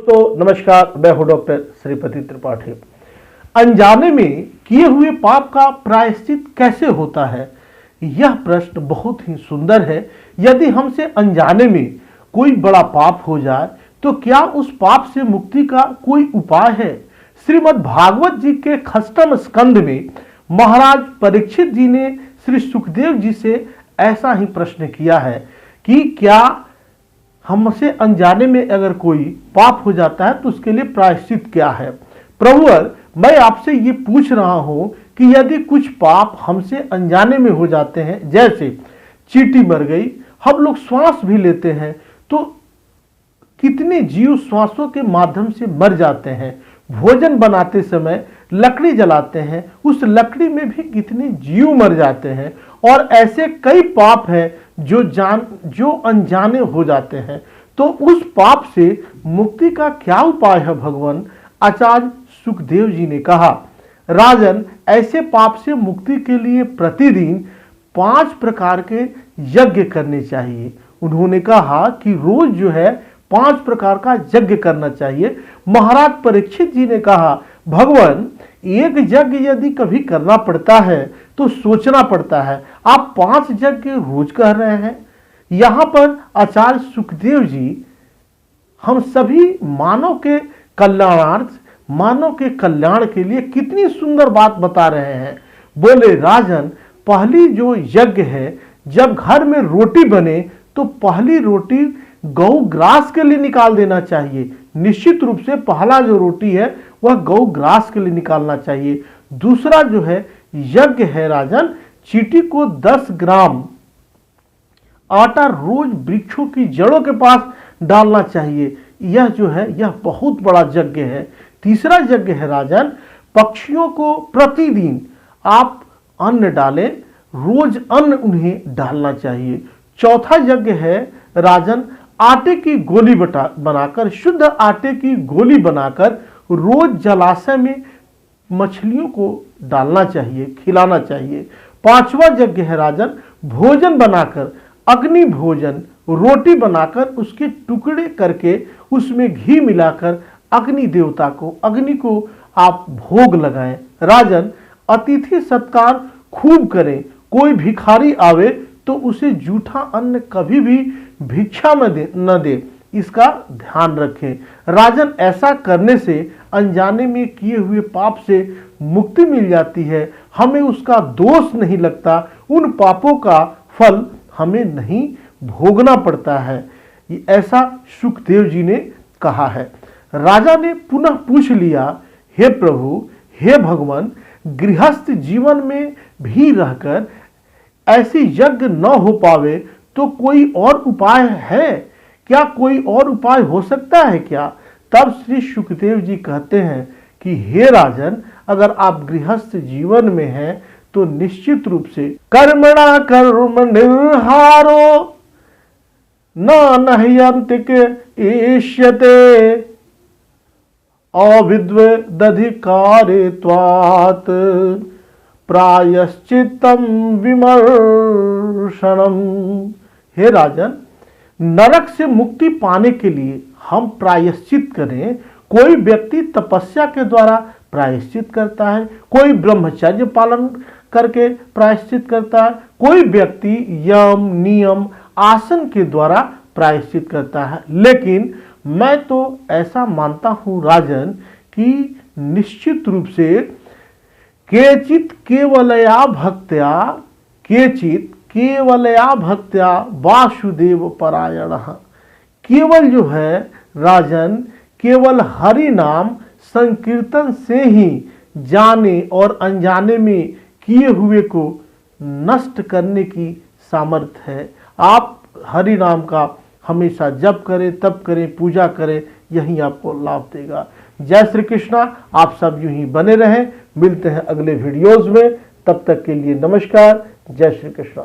दोस्तों नमस्कार, मैं हूं डॉक्टर श्रीपति त्रिपाठी। अनजाने में किए हुए पाप का प्रायश्चित कैसे होता है, यह प्रश्न बहुत ही सुंदर है। यदि हमसे अनजाने में कोई बड़ा पाप हो जाए तो क्या उस पाप से मुक्ति का कोई उपाय है? श्रीमद् भागवत जी के 6वें स्कंद में महाराज परीक्षित जी ने श्री सुखदेव जी से ऐसा ही प्रश्न किया है कि क्या हमसे अनजाने में अगर कोई पाप हो जाता है तो उसके लिए प्रायश्चित क्या है। प्रभुवर, मैं आपसे ये पूछ रहा हूं कि यदि कुछ पाप हमसे अनजाने में हो जाते हैं, जैसे चींटी मर गई, हम लोग श्वास भी लेते हैं तो कितने जीव श्वासों के माध्यम से मर जाते हैं। भोजन बनाते समय लकड़ी जलाते हैं, उस लकड़ी में भी कितने जीव मर जाते हैं। और ऐसे कई पाप हैं जो अनजाने हो जाते हैं। तो उस पाप से मुक्ति का क्या उपाय है भगवान? आचार्य सुखदेव जी ने कहा, राजन, ऐसे पाप से मुक्ति के लिए प्रतिदिन 5 प्रकार के यज्ञ करने चाहिए। उन्होंने कहा कि रोज जो है 5 प्रकार का यज्ञ करना चाहिए। महाराज परीक्षित जी ने कहा, भगवान, एक यज्ञ यदि कभी करना पड़ता है तो सोचना पड़ता है, आप 5 यज्ञ रोज कह रहे हैं। यहां पर आचार्य सुखदेव जी हम सभी मानव के कल्याणार्थ, मानव के कल्याण के लिए कितनी सुंदर बात बता रहे हैं। बोले, राजन, पहली जो यज्ञ है, जब घर में रोटी बने तो पहली रोटी गौ ग्रास के लिए निकाल देना चाहिए। निश्चित रूप से पहला जो रोटी है वह गौ ग्रास के लिए निकालना चाहिए। दूसरा जो है यज्ञ है राजन, चींटी को 10 ग्राम आटा रोज वृक्षों की जड़ों के पास डालना चाहिए। यह जो है यह बहुत बड़ा यज्ञ है। तीसरा यज्ञ है राजन, पक्षियों को प्रतिदिन आप अन्न डालें, रोज अन्न उन्हें डालना चाहिए। चौथा यज्ञ है राजन, आटे की गोली बनाकर, शुद्ध आटे की गोली बनाकर रोज जलाशय में मछलियों को डालना चाहिए, खिलाना चाहिए। 5वां यज्ञ है राजन, भोजन बनाकर, अग्नि भोजन, रोटी बनाकर उसके टुकड़े करके उसमें घी मिलाकर अग्नि देवता को, अग्नि को आप भोग लगाएं। राजन, अतिथि सत्कार खूब करें। कोई भिखारी आवे तो उसे जूठा अन्न कभी भी भिक्षा में न दे, इसका ध्यान रखें। राजन, ऐसा करने से अनजाने में किए हुए पाप से मुक्ति मिल जाती है, हमें उसका दोष नहीं लगता, उन पापों का फल हमें नहीं भोगना पड़ता है। ऐसा सुखदेव जी ने कहा है। राजा ने पुनः पूछ लिया, हे प्रभु, हे भगवान, गृहस्थ जीवन में भी रहकर ऐसी यज्ञ न हो पावे तो कोई और उपाय है क्या? कोई और उपाय हो सकता है क्या? तब श्री सुखदेव जी कहते हैं कि हे राजन, अगर आप गृहस्थ जीवन में हैं तो निश्चित रूप से कर्मणा कर्म निर्हारो न नह्यन्तिक इष्यते अविद्वदधिकारे त्वात् प्रायश्चित्तम विमर्शनम। हे राजन, नरक से मुक्ति पाने के लिए हम प्रायश्चित करें। कोई व्यक्ति तपस्या के द्वारा प्रायश्चित करता है, कोई ब्रह्मचर्य पालन करके प्रायश्चित करता है, कोई व्यक्ति यम नियम आसन के द्वारा प्रायश्चित करता है। लेकिन मैं तो ऐसा मानता हूं राजन कि निश्चित रूप से केचित केवलया भक्त्या वासुदेव परायण। केवल जो है राजन, केवल हरि नाम संकीर्तन से ही जाने और अनजाने में किए हुए को नष्ट करने की सामर्थ्य है। आप हरि नाम का हमेशा जप करें, तप करें, पूजा करें, यही आपको लाभ देगा। जय श्री कृष्णा। आप सब यूं ही बने रहें। मिलते हैं अगले वीडियोज में, तब तक के लिए नमस्कार। जय श्री कृष्णा।